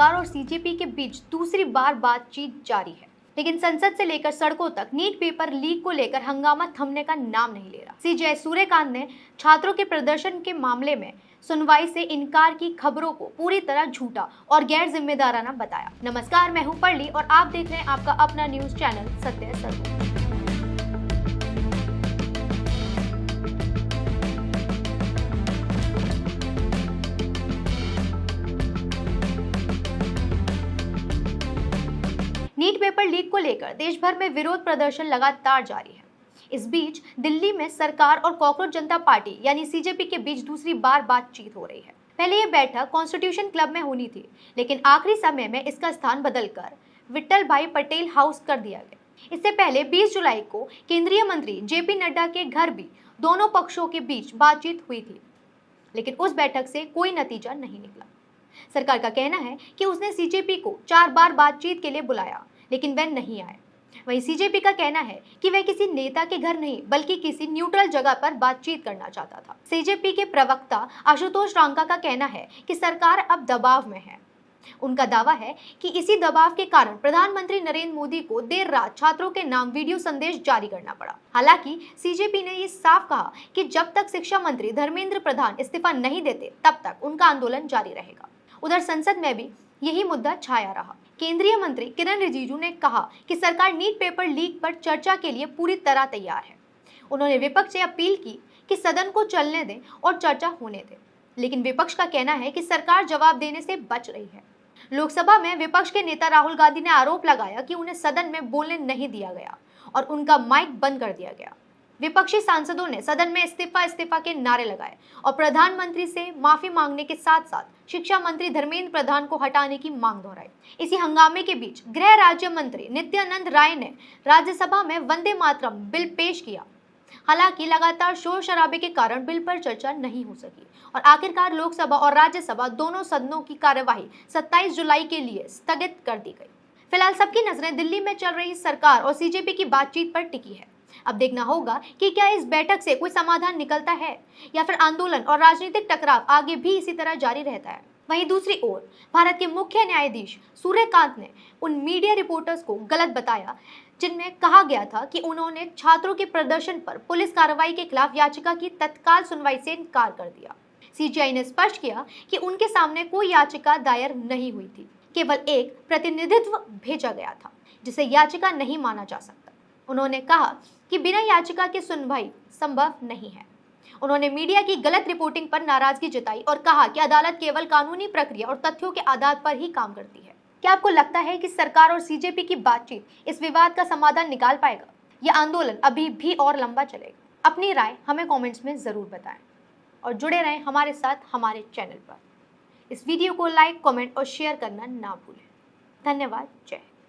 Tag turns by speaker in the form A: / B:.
A: सरकार और सीजेपी के बीच दूसरी बार बातचीत जारी है, लेकिन संसद से लेकर सड़कों तक नीट पेपर लीक को लेकर हंगामा थमने का नाम नहीं ले रहा। सीजे सूर्यकांत ने छात्रों के प्रदर्शन के मामले में सुनवाई से इनकार की खबरों को पूरी तरह झूठा और गैर जिम्मेदाराना बताया। नमस्कार, मैं हूं पढ़ली और आप देख रहे हैं आपका अपना न्यूज चैनल सत्य सर्व। नीट पेपर लीक को लेकर देश भर में विरोध प्रदर्शन लगातार जारी है। इस बीच दिल्ली में सरकार और कॉकरोच जनता पार्टी यानी सीजेपी के बीच दूसरी बार बातचीत हो रही है। पहले ये बैठक कॉन्स्टिट्यूशन क्लब में होनी थी, लेकिन आखिरी समय में इसका स्थान बदलकर विट्ठल भाई पटेल हाउस कर दिया गया। इससे पहले 20 जुलाई को केंद्रीय मंत्री जेपी नड्डा के घर भी दोनों पक्षों के बीच बातचीत हुई थी, लेकिन उस बैठक से कोई नतीजा नहीं निकला। सरकार का कहना है कि उसने सीजेपी को 4 बार बातचीत के लिए बुलाया, लेकिन वह नहीं आए। वहीं सीजेपी का कहना है कि वह किसी नेता के घर नहीं बल्कि किसी न्यूट्रल जगह पर बातचीत करना चाहता था। सीजेपी के प्रवक्ता आशुतोष रांका का कहना है कि सरकार अब दबाव में है। उनका दावा है कि इसी दबाव के कारण प्रधानमंत्री नरेंद्र मोदी को देर रात छात्रों के नाम वीडियो संदेश जारी करना पड़ा। हालांकि सीजेपी ने ये साफ कहा कि जब तक शिक्षा मंत्री धर्मेंद्र प्रधान इस्तीफा नहीं देते तब तक उनका आंदोलन जारी रहेगा। उधर संसद में भी यही मुद्दा छाया रहा। केंद्रीय मंत्री किरण रिजिजू ने कहा कि सरकार नीट पेपर लीक पर चर्चा के लिए पूरी तरह तैयार है। उन्होंने विपक्ष से अपील की कि सदन को चलने दें और चर्चा होने दें, लेकिन विपक्ष का कहना है कि सरकार जवाब देने से बच रही है। लोकसभा में विपक्ष के नेता राहुल गांधी ने आरोप लगाया कि उन्हें सदन में बोलने नहीं दिया गया और उनका माइक बंद कर दिया गया। विपक्षी सांसदों ने सदन में इस्तीफा के नारे लगाए और प्रधानमंत्री से माफी मांगने के साथ साथ शिक्षा मंत्री धर्मेंद्र प्रधान को हटाने की मांग दोहराई। इसी हंगामे के बीच गृह राज्य मंत्री नित्यानंद राय ने राज्यसभा में वंदे मातरम बिल पेश किया। हालांकि लगातार शोर शराबे के कारण बिल पर चर्चा नहीं हो सकी और आखिरकार लोकसभा और राज्यसभा दोनों सदनों की कार्यवाही 27 जुलाई के लिए स्थगित कर दी गई। फिलहाल सबकी नजरें दिल्ली में चल रही सरकार और सीजेपी की बातचीत पर टिकी है। अब देखना होगा कि क्या इस बैठक से कोई समाधान निकलता है या फिर आंदोलन और राजनीतिक टकराव आगे भी इसी तरह जारी रहता है। वहीं दूसरी ओर भारत के मुख्य न्यायाधीश सूर्यकांत ने उन मीडिया रिपोर्टर्स को गलत बताया जिनमें कहा गया था कि उन्होंने छात्रों के प्रदर्शन पर पुलिस कार्रवाई के खिलाफ याचिका की तत्काल सुनवाई से इनकार कर दिया। सीजीआई ने स्पष्ट किया कि उनके सामने कोई याचिका दायर नहीं हुई थी, केवल एक प्रतिनिधित्व भेजा गया था जिसे याचिका नहीं माना जा सकता। उन्होंने कहा कि बिना याचिका के सुनवाई संभव नहीं है। उन्होंने मीडिया की गलत रिपोर्टिंग पर नाराजगी जताई और कहा कि अदालत केवल कानूनी प्रक्रिया और तथ्यों के आधार पर ही काम करती है। क्या आपको लगता है कि सरकार और सीजेपी की बातचीत इस विवाद का समाधान निकाल पाएगा या आंदोलन अभी भी और लंबा चलेगा? अपनी राय हमें कमेंट्स में जरूर बताएं और जुड़े रहें हमारे साथ हमारे चैनल पर। इस वीडियो को लाइक, कमेंट और शेयर करना ना भूलें। धन्यवाद। जय हिंद।